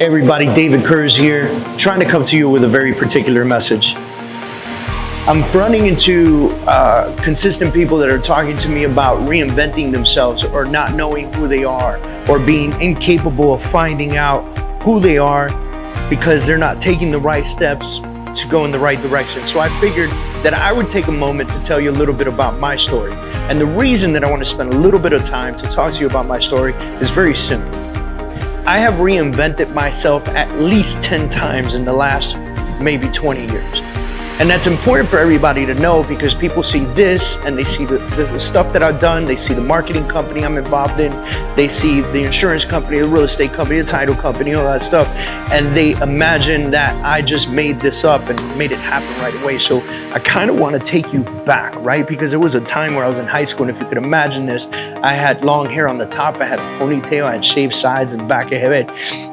Everybody, David Kurz here, trying to come to you with a very particular message. I'm running into consistent people that are talking to me about reinventing themselves or not knowing who they are or being incapable of finding out who they are because they're not taking the right steps to go in the right direction. So I figured that I would take a moment to tell you a little bit about my story. And the reason that I want to spend a little bit of time to talk to you about my story is very simple. I have reinvented myself at least 10 times in the last maybe 20 years. And that's important for everybody to know because people see this and they see the stuff that I've done. They see the marketing company I'm involved in. They see the insurance company, the real estate company, the title company, all that stuff. And they imagine that I just made this up and made it happen right away. So I kind of want to take you back, right? Because there was a time where I was in high school, and if you could imagine this, I had long hair on the top, I had a ponytail, I had shaved sides and back of head.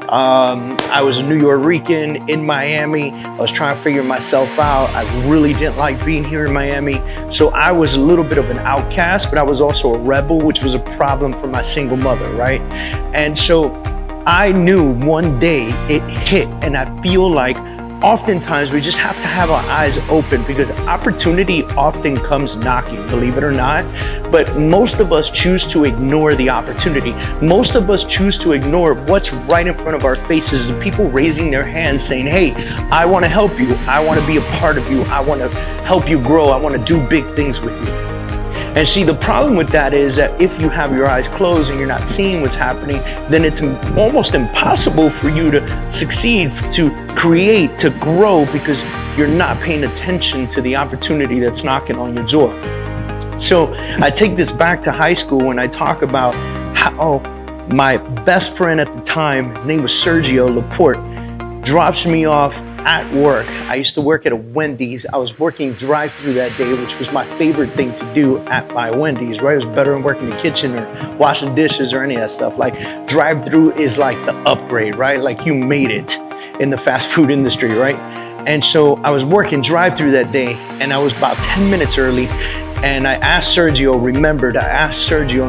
I was a New Yorker in Miami. I was trying to figure myself out. I really didn't like being here in Miami. So I was a little bit of an outcast, but I was also a rebel, which was a problem for my single mother, right? And so I knew one day it hit, and I feel like oftentimes we just have to have our eyes open because opportunity often comes knocking, believe it or not. But most of us choose to ignore the opportunity. Most of us choose to ignore what's right in front of our faces and people raising their hands saying, hey, I want to help you. I want to be a part of you. I want to help you grow. I want to do big things with you. And see, the problem with that is that if you have your eyes closed and you're not seeing what's happening, then it's almost impossible for you to succeed, to create, to grow, because you're not paying attention to the opportunity that's knocking on your door. So I take this back to high school when I talk about how my best friend at the time, his name was Sergio Laporte, drops me off at work. I used to work at a Wendy's. I was working drive-through that day, which was my favorite thing to do at my Wendy's, right? It was better than working in the kitchen or washing dishes or any of that stuff. Like, drive-through is like the upgrade, right? Like, you made it in the fast food industry, right? And so I was working drive-through that day, and I was about 10 minutes early, and I asked Sergio,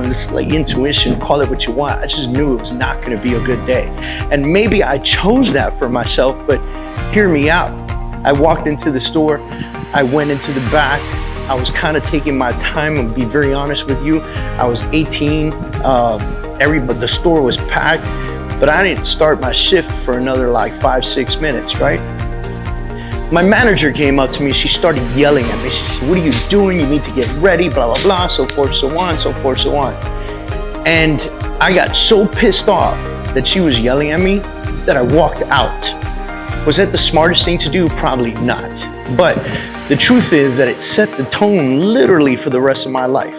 and it's like intuition, call it what you want. I just knew it was not gonna be a good day. And maybe I chose that for myself, but hear me out. I walked into the store, I went into the back, I was kind of taking my time and be very honest with you. I was 18, the store was packed, but I didn't start my shift for another like 5-6 minutes, right? My manager came up to me, she started yelling at me. She said, what are you doing? You need to get ready, blah, blah, blah, so forth, so on, so forth, so on. And I got so pissed off that she was yelling at me that I walked out. Was that the smartest thing to do? Probably not. But the truth is that it set the tone literally for the rest of my life.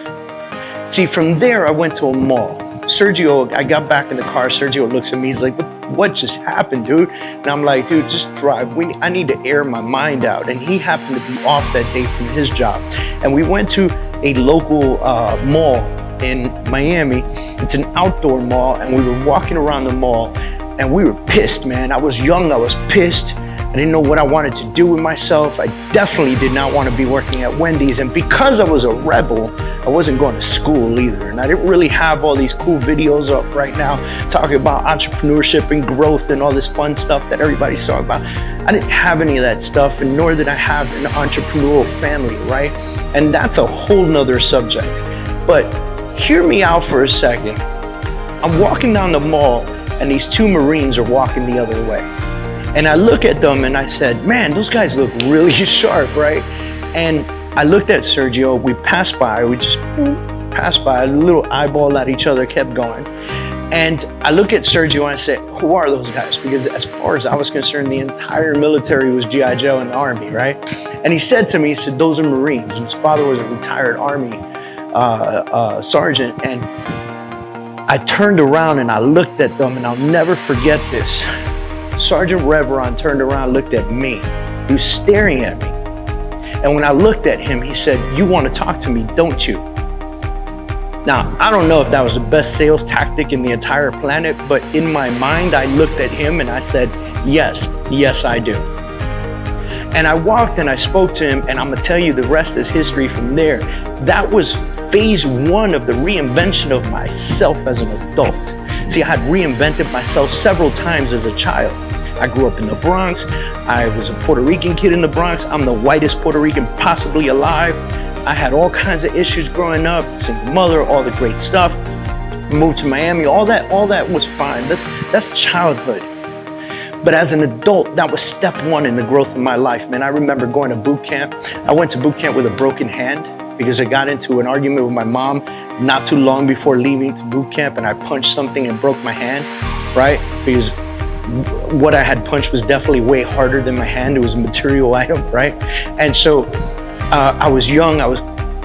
See, from there, I went to a mall. Sergio, I got back in the car. Sergio looks at me. He's like, what just happened, dude? And I'm like, dude, just drive. I need to air my mind out. And he happened to be off that day from his job. And we went to a local mall in Miami. It's an outdoor mall. And we were walking around the mall. And we were pissed, man. I was young, I was pissed. I didn't know what I wanted to do with myself. I definitely did not want to be working at Wendy's. And because I was a rebel, I wasn't going to school either. And I didn't really have all these cool videos up right now talking about entrepreneurship and growth and all this fun stuff that everybody's talking about. I didn't have any of that stuff, and nor did I have an entrepreneurial family, right? And that's a whole nother subject. But hear me out for a second. I'm walking down the mall, and these two Marines are walking the other way. And I look at them and I said, man, those guys look really sharp, right? And I looked at Sergio, we passed by, we just passed by, a little eyeball at each other, kept going. And I look at Sergio and I said, who are those guys? Because as far as I was concerned, the entire military was G.I. Joe in the Army, right? And he said to me, he said, those are Marines. And his father was a retired Army sergeant. And I turned around and I looked at them, and I'll never forget this. Sergeant Reveron turned around and looked at me. He was staring at me. And when I looked at him, he said, you want to talk to me, don't you? Now, I don't know if that was the best sales tactic in the entire planet, but in my mind, I looked at him and I said, yes, I do. And I walked and I spoke to him, and I'm gonna tell you the rest is history from there. That was phase one of the reinvention of myself as an adult. See, I had reinvented myself several times as a child. I grew up in the Bronx. I was a Puerto Rican kid in the Bronx. I'm the whitest Puerto Rican possibly alive. I had all kinds of issues growing up, single mother, all the great stuff. Moved to Miami, all that was fine. That's childhood. But as an adult, that was step one in the growth of my life, man. I remember going to boot camp. I went to boot camp with a broken hand because I got into an argument with my mom not too long before leaving to boot camp, and I punched something and broke my hand, right? Because what I had punched was definitely way harder than my hand. It was a material item, right? And so I was young, I was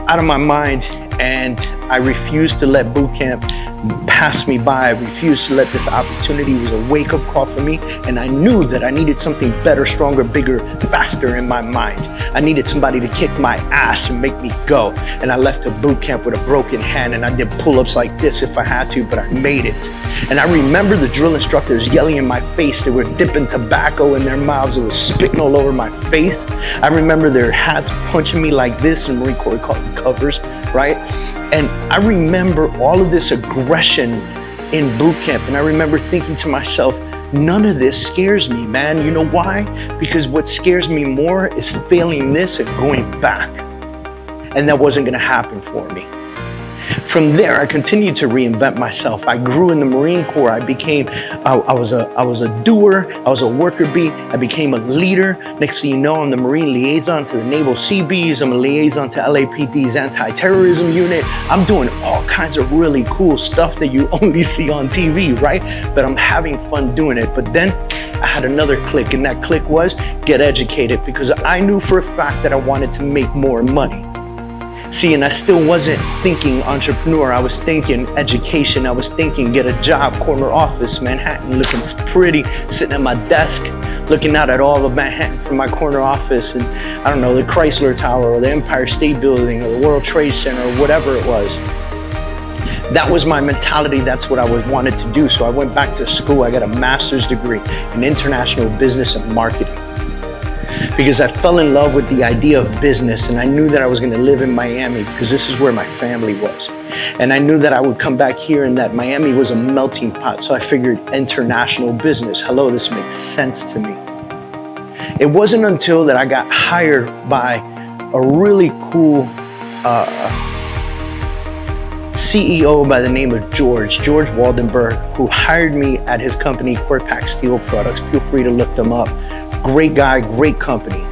out of my mind, and I refused to let boot camp pass me by. I refused to let this opportunity. It was a wake-up call for me, and I knew that I needed something better, stronger, bigger, faster in my mind. I needed somebody to kick my ass and make me go. And I left a boot camp with a broken hand, and I did pull-ups like this if I had to, but I made it. And I remember the drill instructors yelling in my face. They were dipping tobacco in their mouths. It was spitting all over my face. I remember their hats punching me like this, in Marine Corps we call them covers, right? And I remember all of this aggression in boot camp. And I remember thinking to myself, none of this scares me, man. You know why? Because what scares me more is failing this and going back. And that wasn't gonna happen for me. From there, I continued to reinvent myself. I grew in the Marine Corps. I was a doer. I was a worker bee. I became a leader. Next thing you know, I'm the Marine liaison to the Naval Seabees. I'm a liaison to LAPD's anti-terrorism unit. I'm doing all kinds of really cool stuff that you only see on TV, right? But I'm having fun doing it. But then I had another click, and that click was get educated, because I knew for a fact that I wanted to make more money. See, and I still wasn't thinking entrepreneur. I was thinking education. I was thinking get a job, corner office, Manhattan, looking pretty, sitting at my desk, looking out at all of Manhattan from my corner office, and I don't know, the Chrysler Tower or the Empire State Building or the World Trade Center or whatever it was. That was my mentality. That's what I wanted to do. So I went back to school. I got a master's degree in international business and marketing, because I fell in love with the idea of business, and I knew that I was going to live in Miami because this is where my family was. And I knew that I would come back here and that Miami was a melting pot. So I figured international business. Hello, this makes sense to me. It wasn't until that I got hired by a really cool CEO by the name of George Waldenberg, who hired me at his company, Quarterpack Steel Products. Feel free to look them up. Great guy, great company.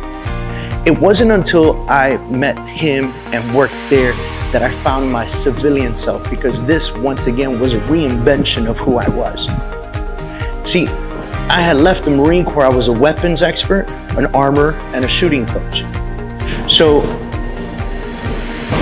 It wasn't until I met him and worked there that I found my civilian self, because this, once again, was a reinvention of who I was. See, I had left the Marine Corps. I was a weapons expert, an armor, and a shooting coach. So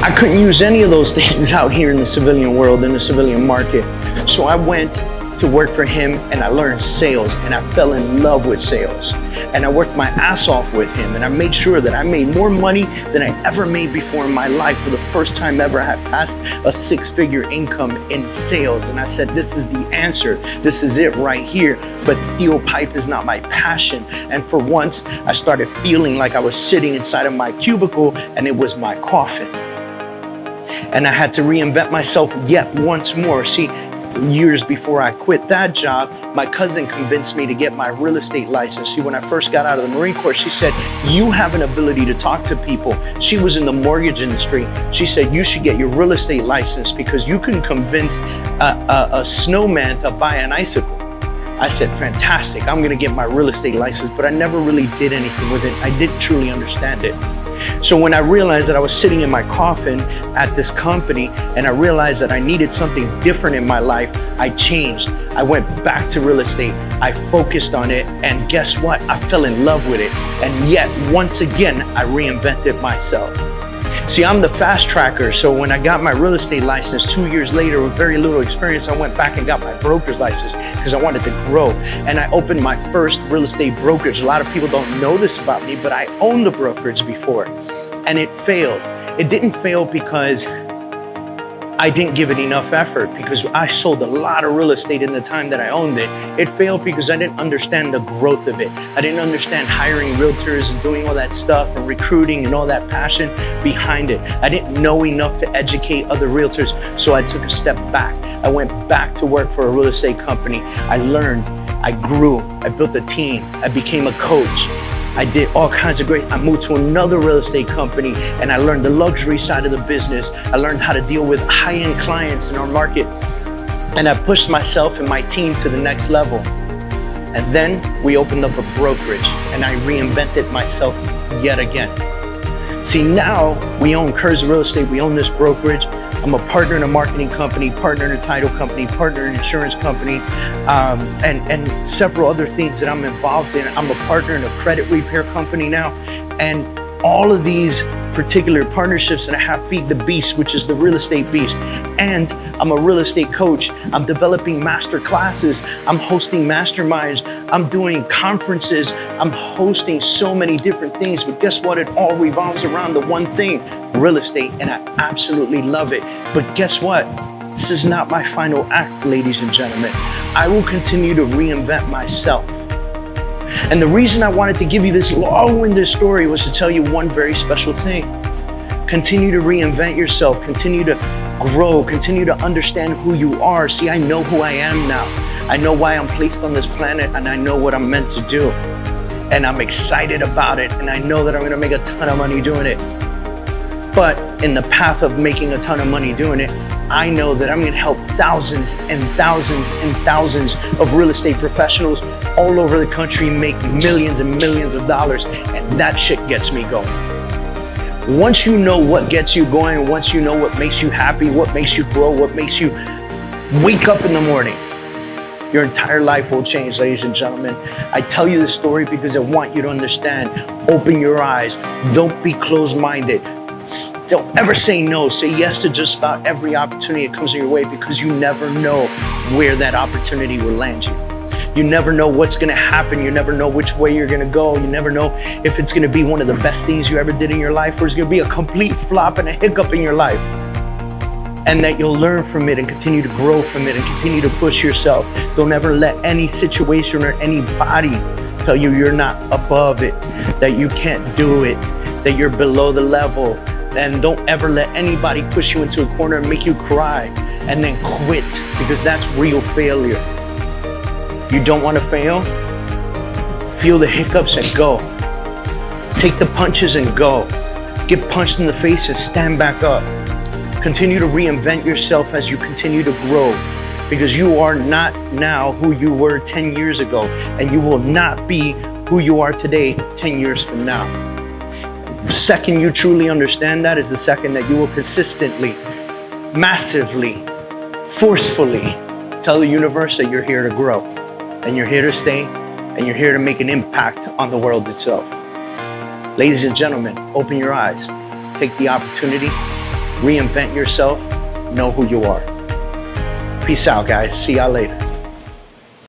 I couldn't use any of those things out here in the civilian world, in the civilian market. So I went to work for him, and I learned sales, and I fell in love with sales. And I worked my ass off with him, and I made sure that I made more money than I ever made before in my life. For the first time ever, I had passed a six-figure income in sales. And I said, this is the answer. This is it right here. But steel pipe is not my passion. And for once, I started feeling like I was sitting inside of my cubicle, and it was my coffin. And I had to reinvent myself yet once more. See, years before I quit that job, my cousin convinced me to get my real estate license. See, when I first got out of the Marine Corps, she said, you have an ability to talk to people. She was in the mortgage industry. She said, you should get your real estate license because you can convince a snowman to buy an icicle. I said, fantastic, I'm gonna get my real estate license, but I never really did anything with it. I didn't truly understand it. So when I realized that I was sitting in my coffin at this company, and I realized that I needed something different in my life, I changed. I went back to real estate. I focused on it, and guess what? I fell in love with it. And yet, once again, I reinvented myself. See, I'm the fast tracker, so when I got my real estate license 2 years later with very little experience, I went back and got my broker's license because I wanted to grow. And I opened my first real estate brokerage. A lot of people don't know this about me, but I owned the brokerage before, and it failed. It didn't fail because I didn't give it enough effort because I sold a lot of real estate in the time that I owned it. It failed because I didn't understand the growth of it. I didn't understand hiring realtors and doing all that stuff and recruiting and all that passion behind it. I didn't know enough to educate other realtors, so I took a step back. I went back to work for a real estate company. I learned, I grew, I built a team, I became a coach. I did all kinds of great, I moved to another real estate company and I learned the luxury side of the business. I learned how to deal with high-end clients in our market. And I pushed myself and my team to the next level. And then we opened up a brokerage and I reinvented myself yet again. See, now we own Kurz Real Estate, we own this brokerage. I'm a partner in a marketing company, partner in a title company, partner in an insurance company, and several other things that I'm involved in. I'm a partner in a credit repair company now. And all of these particular partnerships that I have feed the beast, which is the real estate beast. And I'm a real estate coach. I'm developing master classes. I'm hosting masterminds. I'm doing conferences. I'm hosting so many different things. But guess what? It all revolves around the one thing, real estate. And I absolutely love it. But guess what? This is not my final act, ladies and gentlemen. I will continue to reinvent myself. And the reason I wanted to give you this long-winded story was to tell you one very special thing. Continue to reinvent yourself, continue to grow, continue to understand who you are. See, I know who I am now. I know why I'm placed on this planet and I know what I'm meant to do. And I'm excited about it and I know that I'm gonna make a ton of money doing it. But in the path of making a ton of money doing it, I know that I'm gonna help thousands and thousands and thousands of real estate professionals all over the country make millions and millions of dollars, and that shit gets me going. Once you know what gets you going, once you know what makes you happy, what makes you grow, what makes you wake up in the morning, your entire life will change, ladies and gentlemen. I tell you this story because I want you to understand. Open your eyes. Don't be closed-minded. Don't ever say no. Say yes to just about every opportunity that comes your way because you never know where that opportunity will land you. You never know what's gonna happen. You never know which way you're gonna go. You never know if it's gonna be one of the best things you ever did in your life or it's gonna be a complete flop and a hiccup in your life. And that you'll learn from it and continue to grow from it and continue to push yourself. Don't ever let any situation or anybody tell you you're not above it, that you can't do it, that you're below the level. And don't ever let anybody push you into a corner and make you cry and then quit, because that's real failure. You don't want to fail? Feel the hiccups and go. Take the punches and go. Get punched in the face and stand back up. Continue to reinvent yourself as you continue to grow, because you are not now who you were 10 years ago, and you will not be who you are today 10 years from now. The second you truly understand that is the second that you will consistently, massively, forcefully tell the universe that you're here to grow and you're here to stay and you're here to make an impact on the world itself. Ladies and gentlemen, open your eyes, take the opportunity, reinvent yourself, know who you are. Peace out, guys. See y'all later.